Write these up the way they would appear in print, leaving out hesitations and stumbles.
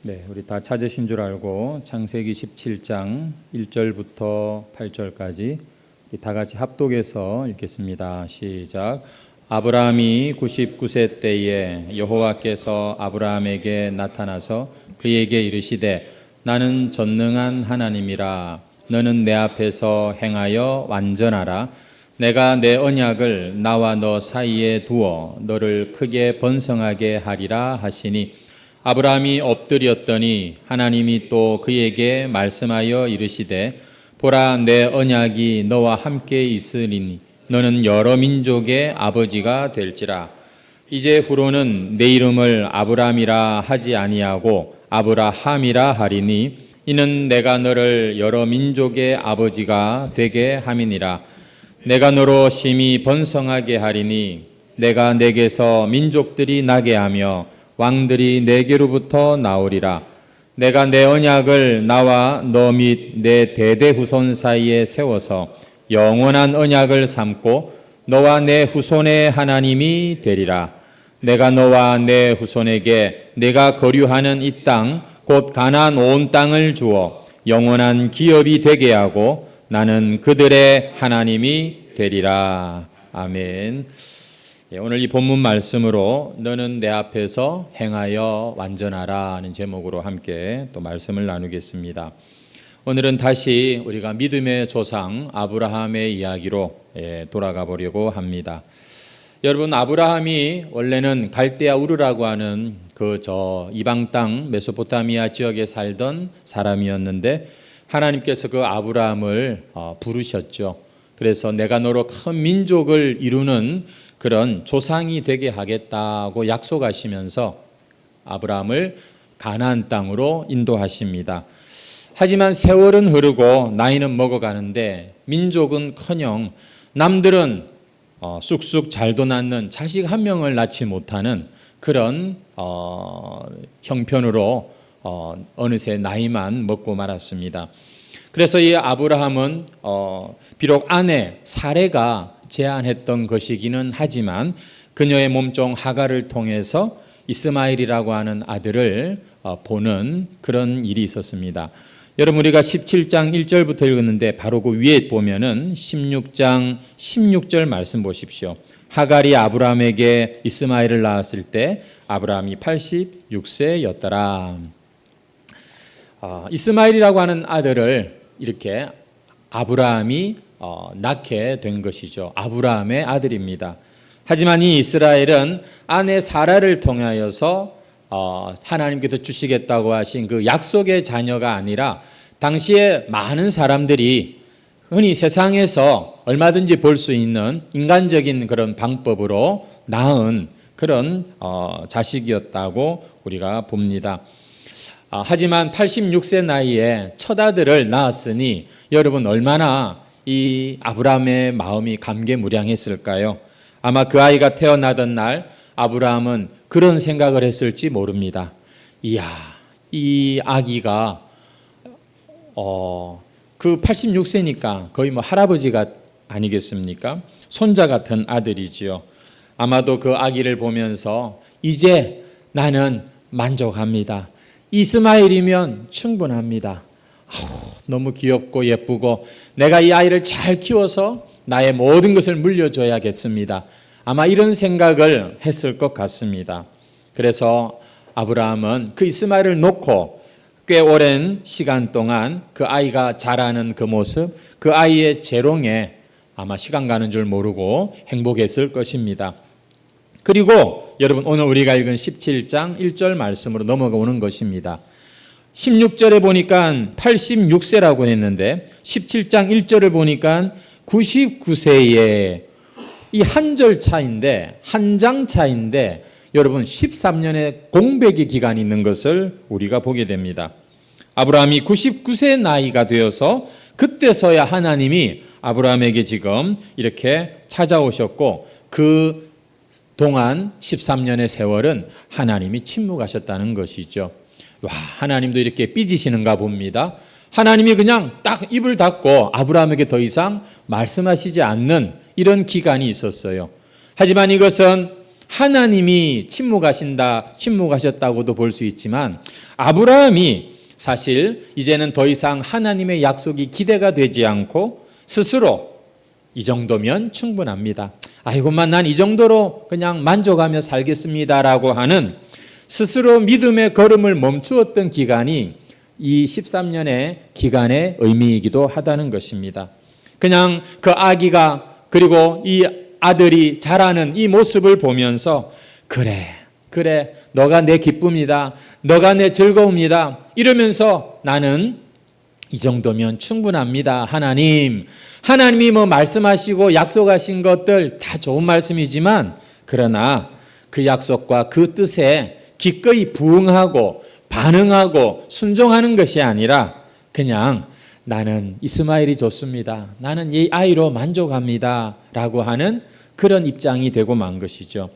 네, 우리 다 찾으신 줄 알고 창세기 17장 1절부터 8절까지 다 같이 합독해서 읽겠습니다. 시작. 아브라함이 99세 때에 여호와께서 아브라함에게 나타나서 그에게 이르시되 나는 전능한 하나님이라. 너는 내 앞에서 행하여 완전하라. 내가 내 언약을 나와 너 사이에 두어 너를 크게 번성하게 하리라 하시니 아브라함이 엎드렸더니 하나님이 또 그에게 말씀하여 이르시되 보라, 내 언약이 너와 함께 있으리니 너는 여러 민족의 아버지가 될지라. 이제 후로는 내 이름을 아브라함이라 하지 아니하고 아브라함이라 하리니 이는 내가 너를 여러 민족의 아버지가 되게 함이니라. 내가 너로 심히 번성하게 하리니 내가 내게서 민족들이 나게 하며 왕들이 내게로부터 나오리라. 내가 내 언약을 나와 너 및 내 대대 후손 사이에 세워서 영원한 언약을 삼고 너와 내 후손의 하나님이 되리라. 내가 너와 내 후손에게 내가 거류하는 이 땅 곧 가나안 온 땅을 주어 영원한 기업이 되게 하고 나는 그들의 하나님이 되리라. 아멘. 오늘 이 본문 말씀으로 너는 내 앞에서 행하여 완전하라 하는 제목으로 함께 또 말씀을 나누겠습니다. 오늘은 다시 우리가 믿음의 조상 아브라함의 이야기로 돌아가 보려고 합니다. 여러분, 아브라함이 원래는 갈대아 우르라고 하는 그 이방 땅 메소포타미아 지역에 살던 사람이었는데 하나님께서 그 아브라함을 부르셨죠. 그래서 내가 너로 큰 민족을 이루는 그런 조상이 되게 하겠다고 약속하시면서 아브라함을 가나안 땅으로 인도하십니다. 하지만 세월은 흐르고 나이는 먹어가는데 민족은커녕 남들은 쑥쑥 잘도 낳는 자식 한 명을 낳지 못하는 그런 형편으로 어느새 나이만 먹고 말았습니다. 그래서 이 아브라함은 비록 아내 사레가 제안했던 것이기는 하지만 그녀의 몸종 하갈을 통해서 이스마엘이라고 하는 아들을 보는 그런 일이 있었습니다. 여러분, 우리가 17장 1절부터 읽었는데 바로 그 위에 보면은 16장 16절 말씀 보십시오. 하갈이 아브라함에게 이스마엘을 낳았을 때 아브라함이 86세였더라. 이스마엘이라고 하는 아들을 이렇게 아브라함이 낳게 된 것이죠. 아브라함의 아들입니다. 하지만 이 이스라엘은 아내 사라를 통하여서 하나님께서 주시겠다고 하신 그 약속의 자녀가 아니라 당시에 많은 사람들이 흔히 세상에서 얼마든지 볼 수 있는 인간적인 그런 방법으로 낳은 그런 자식이었다고 우리가 봅니다. 하지만 86세 나이에 첫 아들을 낳았으니 여러분, 얼마나 이 아브라함의 마음이 감개무량했을까요? 아마 그 아이가 태어나던 날 아브라함은 그런 생각을 했을지 모릅니다. 이야, 이 아기가 그 86세니까 거의 뭐 할아버지가 아니겠습니까? 손자 같은 아들이지요. 아마도 그 아기를 보면서 이제 나는 만족합니다. 이스마엘이면 충분합니다. 너무 귀엽고 예쁘고 내가 이 아이를 잘 키워서 나의 모든 것을 물려줘야겠습니다. 아마 이런 생각을 했을 것 같습니다. 그래서 아브라함은 그 이스마엘을 놓고 꽤 오랜 시간 동안 그 아이가 자라는 그 모습, 그 아이의 재롱에 아마 시간 가는 줄 모르고 행복했을 것입니다. 그리고 여러분, 오늘 우리가 읽은 17장 1절 말씀으로 넘어가는 것입니다. 16절에 보니까 86세라고 했는데 17장 1절을 보니까 99세에 이 한 절 차인데, 한 장 차인데 여러분 13년의 공백의 기간이 있는 것을 우리가 보게 됩니다. 아브라함이 99세 나이가 되어서 그때서야 하나님이 아브라함에게 지금 이렇게 찾아오셨고 그 동안 13년의 세월은 하나님이 침묵하셨다는 것이죠. 와, 하나님도 이렇게 삐지시는가 봅니다. 하나님이 그냥 딱 입을 닫고 아브라함에게 더 이상 말씀하시지 않는 이런 기간이 있었어요. 하지만 이것은 하나님이 침묵하셨다고도 볼 수 있지만 아브라함이 사실 이제는 더 이상 하나님의 약속이 기대가 되지 않고 스스로 이 정도면 충분합니다. 아이고만 난 이 정도로 그냥 만족하며 살겠습니다라고 하는 스스로 믿음의 걸음을 멈추었던 기간이 이 13년의 기간의 의미이기도 하다는 것입니다. 그냥 그 아기가 그리고 이 아들이 자라는 이 모습을 보면서 그래 너가 내 기쁨이다, 너가 내 즐거움이다 이러면서 나는 이 정도면 충분합니다. 하나님이 뭐 말씀하시고 약속하신 것들 다 좋은 말씀이지만 그러나 그 약속과 그 뜻에 기꺼이 부응하고 반응하고 순종하는 것이 아니라 그냥 나는 이스마엘이 좋습니다, 나는 이 아이로 만족합니다 라고 하는 그런 입장이 되고 만 것이죠.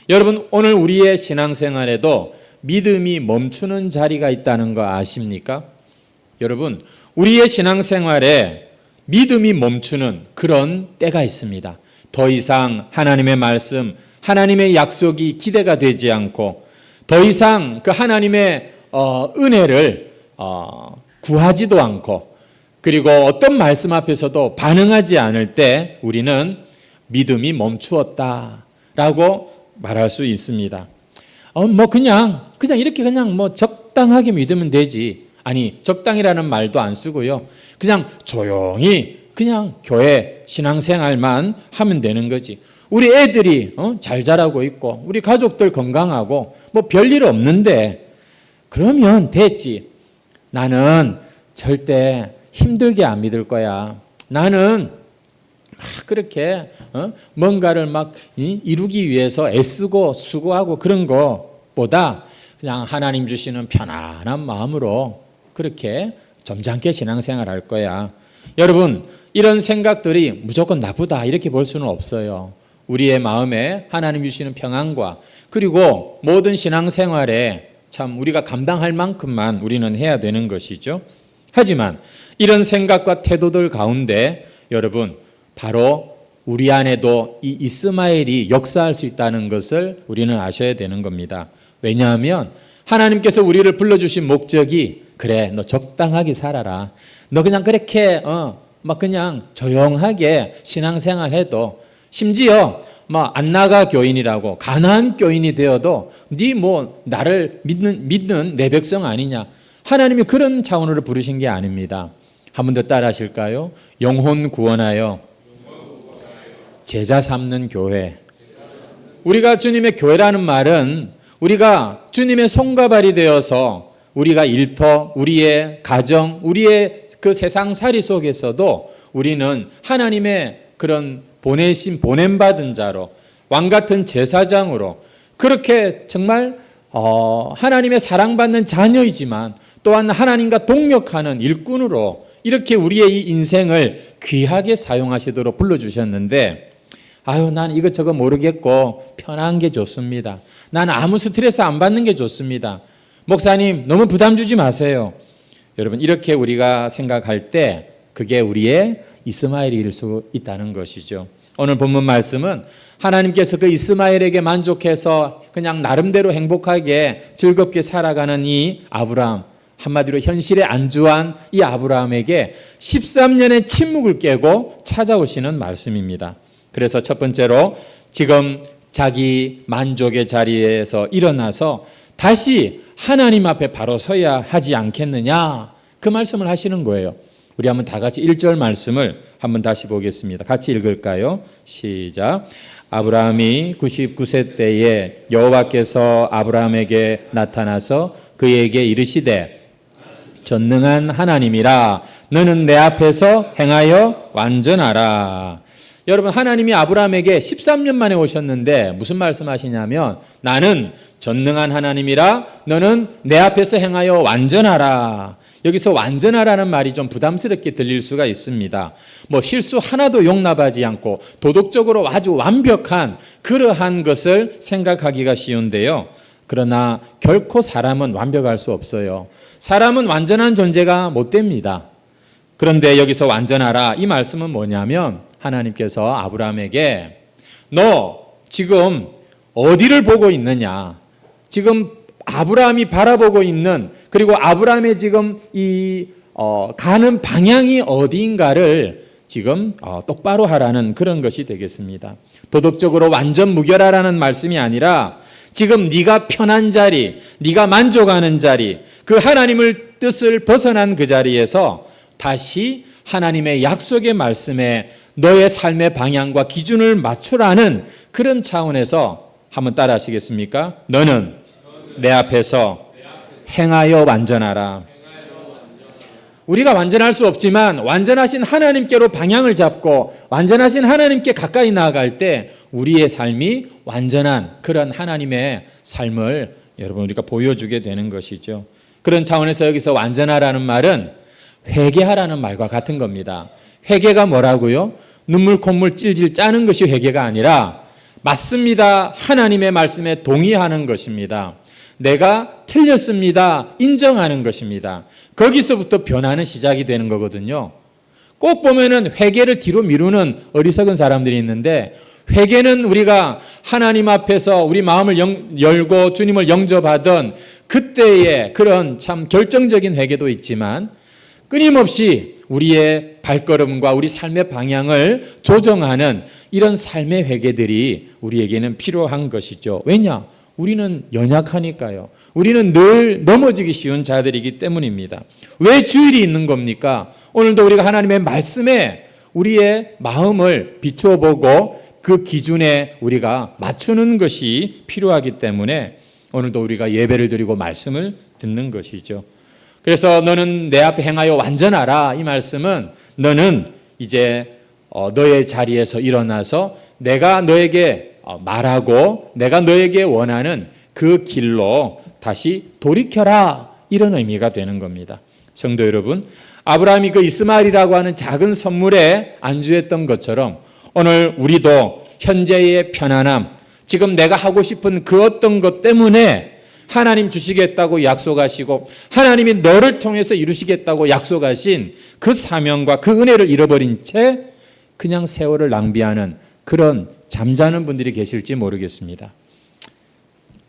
여러분, 오늘 우리의 신앙생활에도 믿음이 멈추는 자리가 있다는 거 아십니까? 여러분, 우리의 신앙생활에 믿음이 멈추는 그런 때가 있습니다. 더 이상 하나님의 말씀, 하나님의 약속이 기대가 되지 않고 더 이상 그 하나님의 은혜를 구하지도 않고 그리고 어떤 말씀 앞에서도 반응하지 않을 때 우리는 믿음이 멈추었다라고 말할 수 있습니다. 그냥 이렇게 그냥 적당하게 믿으면 되지. 아니, 적당이라는 말도 안 쓰고요. 그냥 조용히 그냥 교회 신앙생활만 하면 되는 거지. 우리 애들이 잘 자라고 있고 우리 가족들 건강하고 별일 없는데 그러면 됐지. 나는 절대 힘들게 안 믿을 거야. 나는 그렇게 뭔가를 막 이루기 위해서 애쓰고 수고하고 그런 것보다 그냥 하나님 주시는 편안한 마음으로 그렇게 점잖게 신앙생활 할 거야. 여러분, 이런 생각들이 무조건 나쁘다 이렇게 볼 수는 없어요. 우리의 마음에 하나님 주시는 평안과 그리고 모든 신앙생활에 참 우리가 감당할 만큼만 우리는 해야 되는 것이죠. 하지만 이런 생각과 태도들 가운데 여러분, 바로 우리 안에도 이 이스마엘이 역사할 수 있다는 것을 우리는 아셔야 되는 겁니다. 왜냐하면 하나님께서 우리를 불러주신 목적이 그래, 너 적당하게 살아라. 너 그냥 그렇게 그냥 조용하게 신앙생활해도 심지어 안 나가 교인이라고 가난한 교인이 되어도 네 나를 믿는 내 백성 아니냐. 하나님이 그런 차원으로 부르신 게 아닙니다. 한 번 더 따라 하실까요? 영혼 구원하여 제자 삼는 교회. 우리가 주님의 교회라는 말은 우리가 주님의 손과 발이 되어서 우리가 일터, 우리의 가정, 우리의 그 세상살이 속에서도 우리는 하나님의 그런 보냄받은 자로 왕같은 제사장으로 그렇게 정말 하나님의 사랑받는 자녀이지만 또한 하나님과 동역하는 일꾼으로 이렇게 우리의 이 인생을 귀하게 사용하시도록 불러주셨는데 난 이것저것 모르겠고 편한 게 좋습니다. 난 아무 스트레스 안 받는 게 좋습니다. 목사님 너무 부담 주지 마세요. 여러분, 이렇게 우리가 생각할 때 그게 우리의 이스마엘일 수 있다는 것이죠. 오늘 본문 말씀은 하나님께서 그 이스마엘에게 만족해서 그냥 나름대로 행복하게 즐겁게 살아가는 이 아브라함, 한마디로 현실에 안주한 이 아브라함에게 13년의 침묵을 깨고 찾아오시는 말씀입니다. 그래서 첫 번째로 지금 자기 만족의 자리에서 일어나서 다시 하나님 앞에 바로 서야 하지 않겠느냐, 그 말씀을 하시는 거예요. 우리 한번 다 같이 1절 말씀을 한번 다시 보겠습니다. 같이 읽을까요? 시작. 아브라함이 99세 때에 여호와께서 아브라함에게 나타나서 그에게 이르시되 전능한 하나님이라 너는 내 앞에서 행하여 완전하라. 여러분, 하나님이 아브라함에게 13년 만에 오셨는데 무슨 말씀하시냐면 나는 전능한 하나님이라 너는 내 앞에서 행하여 완전하라. 여기서 완전하라는 말이 좀 부담스럽게 들릴 수가 있습니다. 실수 하나도 용납하지 않고 도덕적으로 아주 완벽한 그러한 것을 생각하기가 쉬운데요. 그러나 결코 사람은 완벽할 수 없어요. 사람은 완전한 존재가 못 됩니다. 그런데 여기서 완전하라, 이 말씀은 뭐냐면 하나님께서 아브라함에게 너 지금 어디를 보고 있느냐? 지금 아브라함이 바라보고 있는, 그리고 아브라함의 지금 가는 방향이 어디인가를 지금 똑바로 하라는 그런 것이 되겠습니다. 도덕적으로 완전 무결하라는 말씀이 아니라 지금 네가 편한 자리, 네가 만족하는 자리, 그 하나님을 뜻을 벗어난 그 자리에서 다시 하나님의 약속의 말씀에 너의 삶의 방향과 기준을 맞추라는 그런 차원에서 한번 따라 하시겠습니까? 너는 내 앞에서 행하여 완전하라. 우리가 완전할 수 없지만 완전하신 하나님께로 방향을 잡고 완전하신 하나님께 가까이 나아갈 때 우리의 삶이 완전한 그런 하나님의 삶을 여러분 우리가 보여주게 되는 것이죠. 그런 차원에서 여기서 완전하라는 말은 회개하라는 말과 같은 겁니다. 회개가 뭐라고요? 눈물 콧물 찔찔 짜는 것이 회개가 아니라 맞습니다. 하나님의 말씀에 동의하는 것입니다. 내가 틀렸습니다. 인정하는 것입니다. 거기서부터 변화는 시작이 되는 거거든요. 꼭 보면은 회개를 뒤로 미루는 어리석은 사람들이 있는데 회개는 우리가 하나님 앞에서 우리 마음을 열고 주님을 영접하던 그때의 그런 참 결정적인 회개도 있지만 끊임없이 우리의 발걸음과 우리 삶의 방향을 조정하는 이런 삶의 회개들이 우리에게는 필요한 것이죠. 왜냐? 우리는 연약하니까요. 우리는 늘 넘어지기 쉬운 자들이기 때문입니다. 왜 주일이 있는 겁니까? 오늘도 우리가 하나님의 말씀에 우리의 마음을 비추어 보고 그 기준에 우리가 맞추는 것이 필요하기 때문에 오늘도 우리가 예배를 드리고 말씀을 듣는 것이죠. 그래서 너는 내 앞에 행하여 완전하라. 이 말씀은 너는 이제 너의 자리에서 일어나서 내가 너에게 말하고 내가 너에게 원하는 그 길로 다시 돌이켜라. 이런 의미가 되는 겁니다. 성도 여러분, 아브라함이 그 이스마엘이라고 하는 작은 선물에 안주했던 것처럼 오늘 우리도 현재의 편안함, 지금 내가 하고 싶은 그 어떤 것 때문에 하나님 주시겠다고 약속하시고 하나님이 너를 통해서 이루시겠다고 약속하신 그 사명과 그 은혜를 잃어버린 채 그냥 세월을 낭비하는 그런 잠자는 분들이 계실지 모르겠습니다.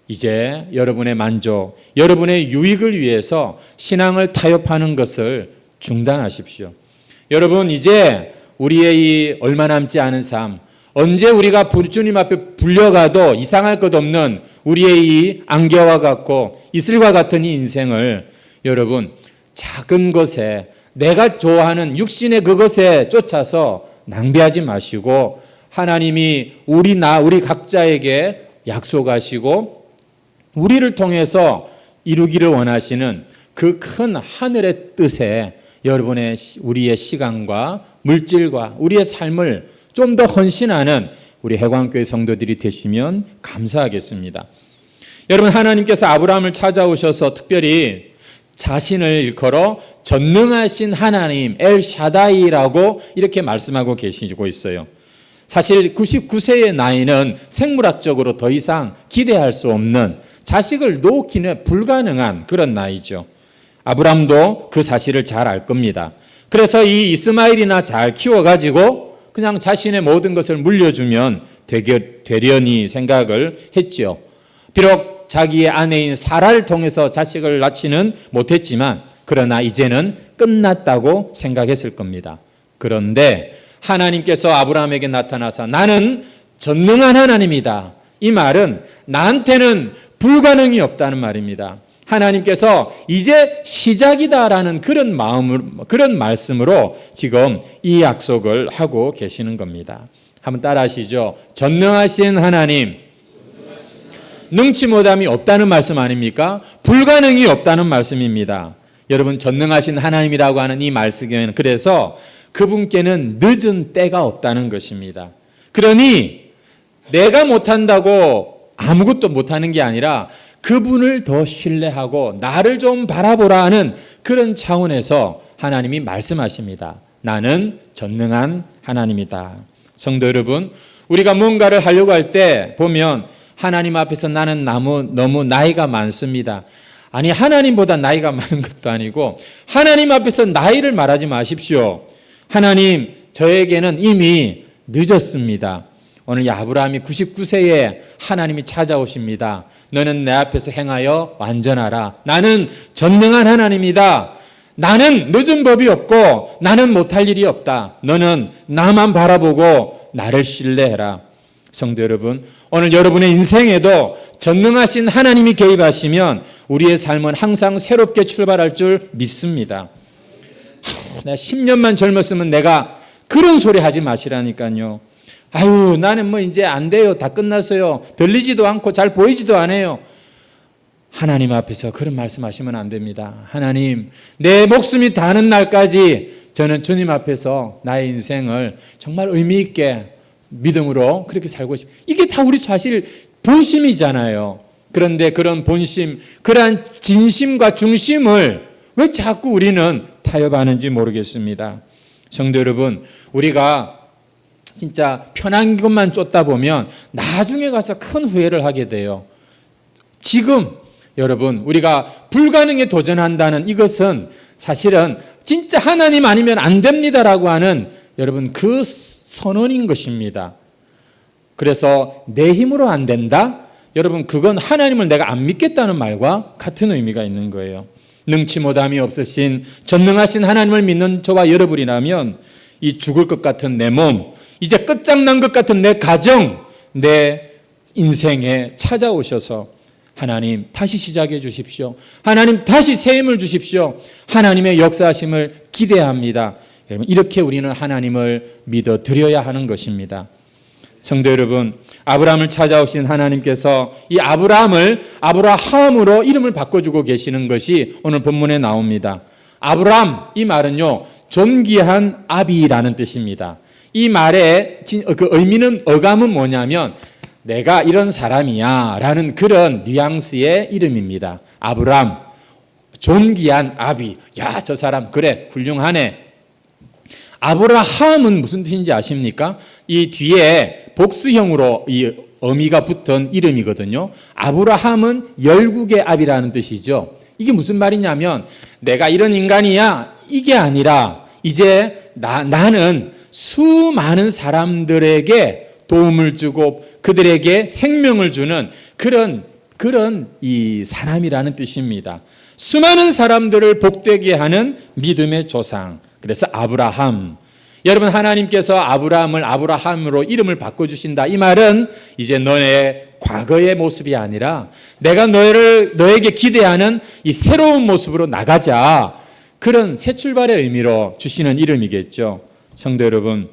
이제 여러분의 만족, 여러분의 유익을 위해서 신앙을 타협하는 것을 중단하십시오. 여러분, 이제 우리의 이 얼마 남지 않은 삶, 언제 우리가 주님 앞에 불려가도 이상할 것 없는 우리의 이 안개와 같고 이슬과 같은 이 인생을 여러분 작은 것에 내가 좋아하는 육신의 그것에 쫓아서 낭비하지 마시고 하나님이 우리 각자에게 약속하시고 우리를 통해서 이루기를 원하시는 그 큰 하늘의 뜻에 우리의 시간과 물질과 우리의 삶을 좀 더 헌신하는 우리 해광교회 성도들이 되시면 감사하겠습니다. 여러분, 하나님께서 아브라함을 찾아오셔서 특별히 자신을 일컬어 전능하신 하나님 엘샤다이라고 이렇게 말씀하고 계시고 있어요. 사실 99세의 나이는 생물학적으로 더 이상 기대할 수 없는, 자식을 놓기는 불가능한 그런 나이죠. 아브라함도 그 사실을 잘 알 겁니다. 그래서 이 이스마엘이나 잘 키워가지고 그냥 자신의 모든 것을 물려주면 되려니 생각을 했죠. 비록 자기의 아내인 사라를 통해서 자식을 낳지는 못했지만 그러나 이제는 끝났다고 생각했을 겁니다. 그런데 하나님께서 아브라함에게 나타나서 나는 전능한 하나님이다. 이 말은 나한테는 불가능이 없다는 말입니다. 하나님께서 이제 시작이다라는 그런 말씀으로 지금 이 약속을 하고 계시는 겁니다. 한번 따라 하시죠. 전능하신 하나님, 능치 못함이 없다는 말씀 아닙니까? 불가능이 없다는 말씀입니다. 여러분, 전능하신 하나님이라고 하는 이 말씀에는 그래서 그분께는 늦은 때가 없다는 것입니다. 그러니 내가 못한다고 아무것도 못하는 게 아니라 그분을 더 신뢰하고 나를 좀 바라보라 하는 그런 차원에서 하나님이 말씀하십니다. 나는 전능한 하나님이다. 성도 여러분, 우리가 뭔가를 하려고 할 때 보면 하나님 앞에서 나는 너무 나이가 많습니다. 아니, 하나님보다 나이가 많은 것도 아니고 하나님 앞에서 나이를 말하지 마십시오. 하나님, 저에게는 이미 늦었습니다. 오늘 이 아브라함이 99세에 하나님이 찾아오십니다. 너는 내 앞에서 행하여 완전하라. 나는 전능한 하나님이다. 나는 늦은 법이 없고 나는 못할 일이 없다. 너는 나만 바라보고 나를 신뢰해라. 성도 여러분, 오늘 여러분의 인생에도 전능하신 하나님이 개입하시면 우리의 삶은 항상 새롭게 출발할 줄 믿습니다. 내가 10년만 젊었으면 내가 그런 소리 하지 마시라니까요. 아유, 나는 뭐 이제 안 돼요. 다 끝났어요. 들리지도 않고 잘 보이지도 않아요. 하나님 앞에서 그런 말씀하시면 안 됩니다. 하나님, 내 목숨이 다하는 날까지 저는 주님 앞에서 나의 인생을 정말 의미 있게 믿음으로 그렇게 살고 싶어요. 이게 다 우리 사실 본심이잖아요. 그런데 그런 본심, 그러한 진심과 중심을 왜 자꾸 우리는 타협하는지 모르겠습니다. 성도 여러분, 우리가 진짜 편한 것만 쫓다 보면 나중에 가서 큰 후회를 하게 돼요. 지금 여러분, 우리가 불가능에 도전한다는 이것은 사실은 진짜 하나님 아니면 안 됩니다라고 하는 여러분 그 선언인 것입니다. 그래서 내 힘으로 안 된다? 여러분, 그건 하나님을 내가 안 믿겠다는 말과 같은 의미가 있는 거예요. 능치 못함이 없으신 전능하신 하나님을 믿는 저와 여러분이라면 이 죽을 것 같은 내 몸, 이제 끝장난 것 같은 내 가정, 내 인생에 찾아오셔서 하나님 다시 시작해 주십시오. 하나님 다시 새 힘을 주십시오. 하나님의 역사하심을 기대합니다. 여러분, 이렇게 우리는 하나님을 믿어 드려야 하는 것입니다. 성도 여러분, 아브라함을 찾아오신 하나님께서 이 아브라함을 아브라함으로 이름을 바꿔주고 계시는 것이 오늘 본문에 나옵니다. 아브라함, 이 말은요, 존귀한 아비라는 뜻입니다. 이 말의 그 의미는, 어감은 뭐냐면 내가 이런 사람이야 라는 그런 뉘앙스의 이름입니다. 아브라함, 존귀한 아비. 야, 저 사람 그래, 훌륭하네. 아브라함은 무슨 뜻인지 아십니까? 이 뒤에 복수형으로 이 어미가 붙은 이름이거든요. 아브라함은 열국의 아비라는 뜻이죠. 이게 무슨 말이냐면 내가 이런 인간이야, 이게 아니라 이제 나는 수많은 사람들에게 도움을 주고 그들에게 생명을 주는 그런 이 사람이라는 뜻입니다. 수많은 사람들을 복되게 하는 믿음의 조상. 그래서 아브라함. 여러분, 하나님께서 아브라함을 아브라함으로 이름을 바꿔주신다. 이 말은 이제 너의 과거의 모습이 아니라 내가 너에게 기대하는 이 새로운 모습으로 나가자. 그런 새 출발의 의미로 주시는 이름이겠죠. 성도 여러분,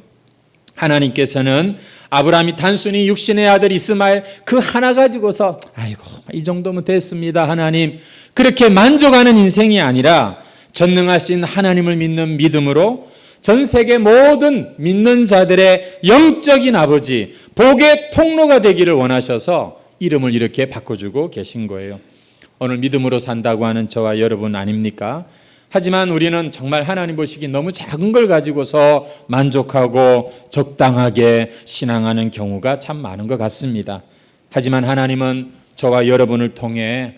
하나님께서는 아브라함이 단순히 육신의 아들 이스마엘 그 하나 가지고서 아이고 이 정도면 됐습니다 하나님, 그렇게 만족하는 인생이 아니라 전능하신 하나님을 믿는 믿음으로 전 세계 모든 믿는 자들의 영적인 아버지, 복의 통로가 되기를 원하셔서 이름을 이렇게 바꿔주고 계신 거예요. 오늘 믿음으로 산다고 하는 저와 여러분 아닙니까? 하지만 우리는 정말 하나님 보시기 너무 작은 걸 가지고서 만족하고 적당하게 신앙하는 경우가 참 많은 것 같습니다. 하지만 하나님은 저와 여러분을 통해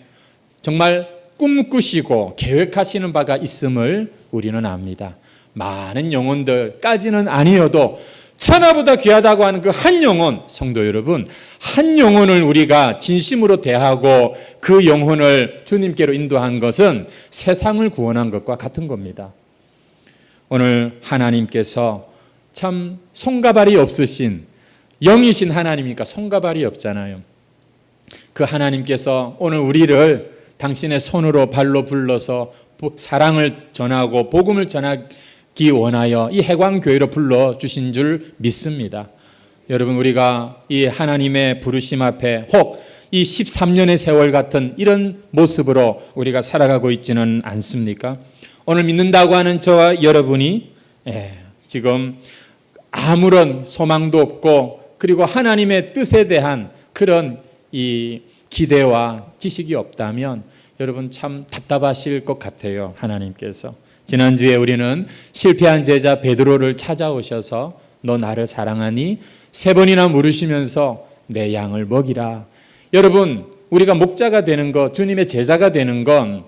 정말 꿈꾸시고 계획하시는 바가 있음을 우리는 압니다. 많은 영혼들까지는 아니어도 천하보다 귀하다고 하는 그 한 영혼, 성도 여러분, 한 영혼을 우리가 진심으로 대하고 그 영혼을 주님께로 인도한 것은 세상을 구원한 것과 같은 겁니다. 오늘 하나님께서 참 손가발이 없으신 영이신 하나님이니까 손가발이 없잖아요. 그 하나님께서 오늘 우리를 당신의 손으로 발로 불러서 사랑을 전하고 복음을 전하기 원하여 이 해광교회로 불러주신 줄 믿습니다. 여러분, 우리가 이 하나님의 부르심 앞에 혹 이 13년의 세월 같은 이런 모습으로 우리가 살아가고 있지는 않습니까? 오늘 믿는다고 하는 저와 여러분이 지금 아무런 소망도 없고 그리고 하나님의 뜻에 대한 그런 이 기대와 지식이 없다면 여러분 참 답답하실 것 같아요. 하나님께서 지난주에 우리는 실패한 제자 베드로를 찾아오셔서 너 나를 사랑하니? 3번이나 물으시면서 내 양을 먹이라. 여러분, 우리가 목자가 되는 것, 주님의 제자가 되는 건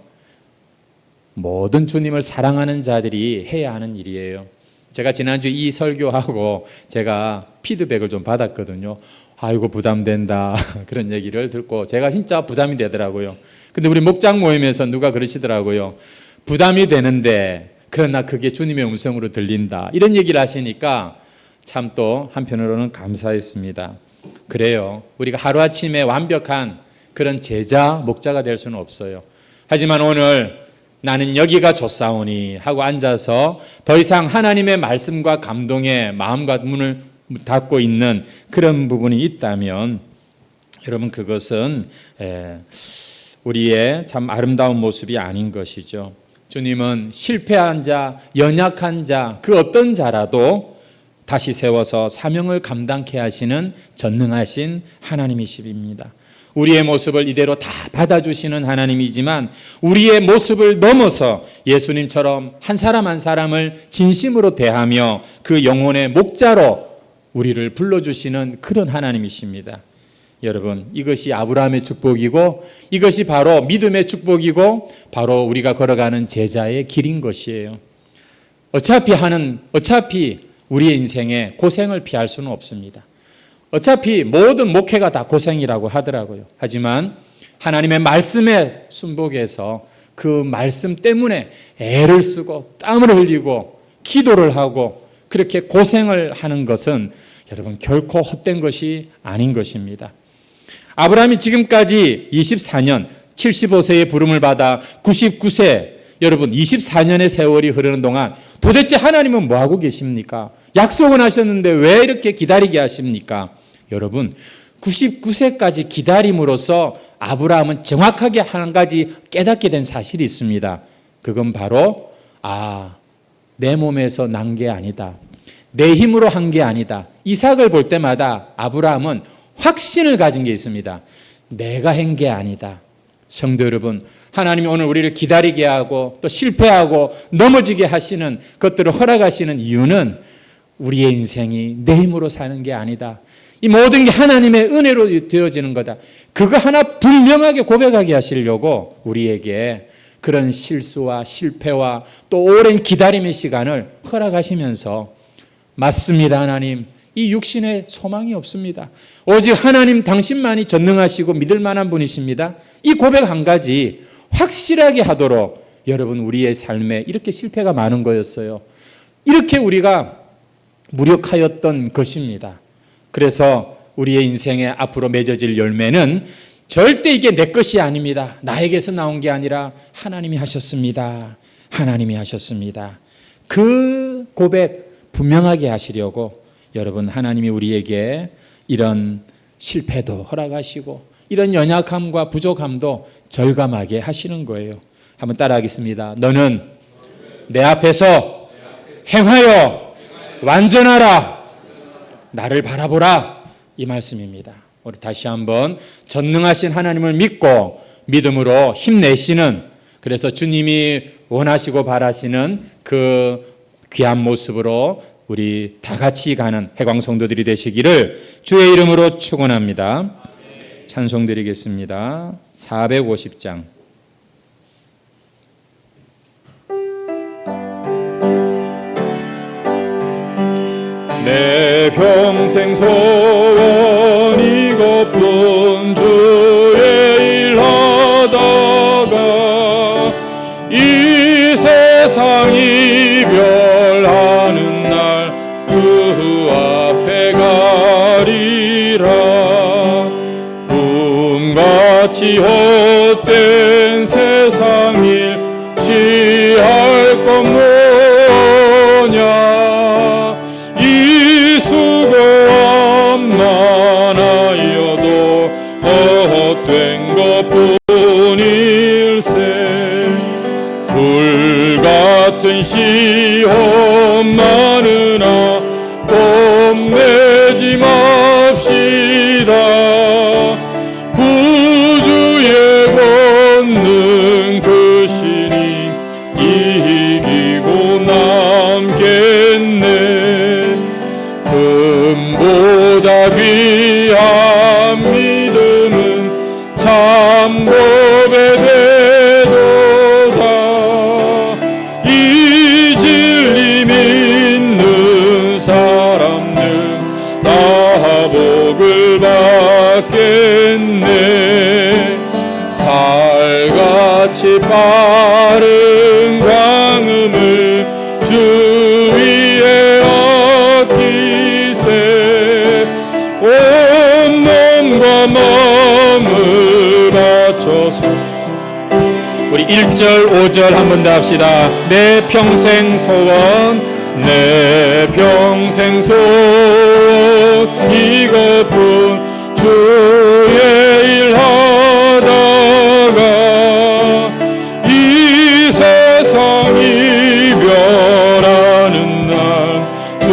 모든 주님을 사랑하는 자들이 해야 하는 일이에요. 제가 지난주 이 설교하고 제가 피드백을 좀 받았거든요. 아이고 부담된다 그런 얘기를 듣고 제가 진짜 부담이 되더라고요. 근데 우리 목장 모임에서 누가 그러시더라고요. 부담이 되는데 그러나 그게 주님의 음성으로 들린다 이런 얘기를 하시니까 참 또 한편으로는 감사했습니다. 그래요. 우리가 하루아침에 완벽한 그런 제자, 목자가 될 수는 없어요. 하지만 오늘 나는 여기가 좋사오니 하고 앉아서 더 이상 하나님의 말씀과 감동에 마음과 문을 닫고 있는 그런 부분이 있다면 여러분 그것은 우리의 참 아름다운 모습이 아닌 것이죠. 주님은 실패한 자, 연약한 자, 그 어떤 자라도 다시 세워서 사명을 감당케 하시는 전능하신 하나님이십니다. 우리의 모습을 이대로 다 받아주시는 하나님이지만 우리의 모습을 넘어서 예수님처럼 한 사람 한 사람을 진심으로 대하며 그 영혼의 목자로 우리를 불러주시는 그런 하나님이십니다. 여러분 이것이 아브라함의 축복이고 이것이 바로 믿음의 축복이고 바로 우리가 걸어가는 제자의 길인 것이에요. 어차피 우리의 인생에 고생을 피할 수는 없습니다. 어차피 모든 목회가 다 고생이라고 하더라고요. 하지만 하나님의 말씀에 순복해서 그 말씀 때문에 애를 쓰고 땀을 흘리고 기도를 하고 그렇게 고생을 하는 것은 여러분 결코 헛된 것이 아닌 것입니다. 아브라함이 지금까지 24년 75세의 부름을 받아 99세 여러분 24년의 세월이 흐르는 동안 도대체 하나님은 뭐하고 계십니까? 약속은 하셨는데 왜 이렇게 기다리게 하십니까? 여러분 99세까지 기다림으로써 아브라함은 정확하게 한 가지 깨닫게 된 사실이 있습니다. 그건 바로 내 몸에서 난 게 아니다. 내 힘으로 한 게 아니다. 이삭을 볼 때마다 아브라함은 확신을 가진 게 있습니다. 내가 한 게 아니다. 성도 여러분, 하나님이 오늘 우리를 기다리게 하고 또 실패하고 넘어지게 하시는 것들을 허락하시는 이유는 우리의 인생이 내 힘으로 사는 게 아니다. 이 모든 게 하나님의 은혜로 되어지는 거다. 그거 하나 분명하게 고백하게 하시려고 우리에게 그런 실수와 실패와 또 오랜 기다림의 시간을 허락하시면서 맞습니다 하나님. 이 육신에 소망이 없습니다. 오직 하나님 당신만이 전능하시고 믿을 만한 분이십니다. 이 고백 한 가지 확실하게 하도록 여러분 우리의 삶에 이렇게 실패가 많은 거였어요. 이렇게 우리가 무력하였던 것입니다. 그래서 우리의 인생에 앞으로 맺어질 열매는 절대 이게 내 것이 아닙니다. 나에게서 나온 게 아니라 하나님이 하셨습니다. 하나님이 하셨습니다. 그 고백 분명하게 하시려고 여러분 하나님이 우리에게 이런 실패도 허락하시고 이런 연약함과 부족함도 절감하게 하시는 거예요. 한번 따라하겠습니다. 너는 내 앞에서 행하여 완전하라. 나를 바라보라. 이 말씀입니다. 우리 다시 한번 전능하신 하나님을 믿고 믿음으로 힘내시는 그래서 주님이 원하시고 바라시는 그 귀한 모습으로 우리 다 같이 가는 해광 성도들이 되시기를 주의 이름으로 축원합니다. 찬송 드리겠습니다. 450장. 내 평생 소원 이것뿐 주의 일 하다가 이 세상 이별하는 날 주 앞에 가리라. 꿈같이 헛된 세상 일 취할 것 뭐냐. 이 수고함만 하여도 헛된 것뿐일세. 불같은 시험 많으나 뽐내지 맙시다. 구주의 권능 그 신이 이기고 남겠네. 금보다 귀한 믿음은 참 법에 되도다. 이 진리 믿는 복을 받겠네. 살같이 빠른 광음을 주 위에 얻기세. 온 몸과 마음을 바쳐서 우리 1절 5절 한 번 더 합시다. 내 평생 소원, 내 평생 소원 이것뿐, 주의 일 하다가 이 세상 이별하는 날 주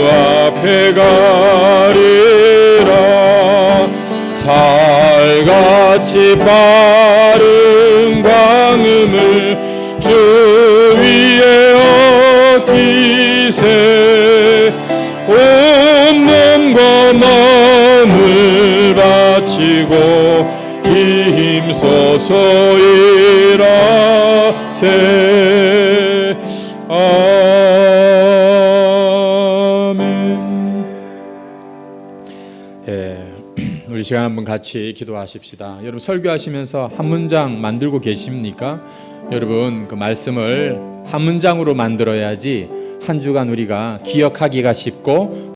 앞에 가리라. 살같이 빠른 광음을 주 위에 얻기세. 온 몸과 마음을 바치고 힘써서 일하세. 아멘. 우리 시간 한번 같이 기도하십시다. 여러분 설교하시면서 한 문장 만들고 계십니까? 여러분 그 말씀을 한 문장으로 만들어야지 한 주간 우리가 기억하기가 쉽고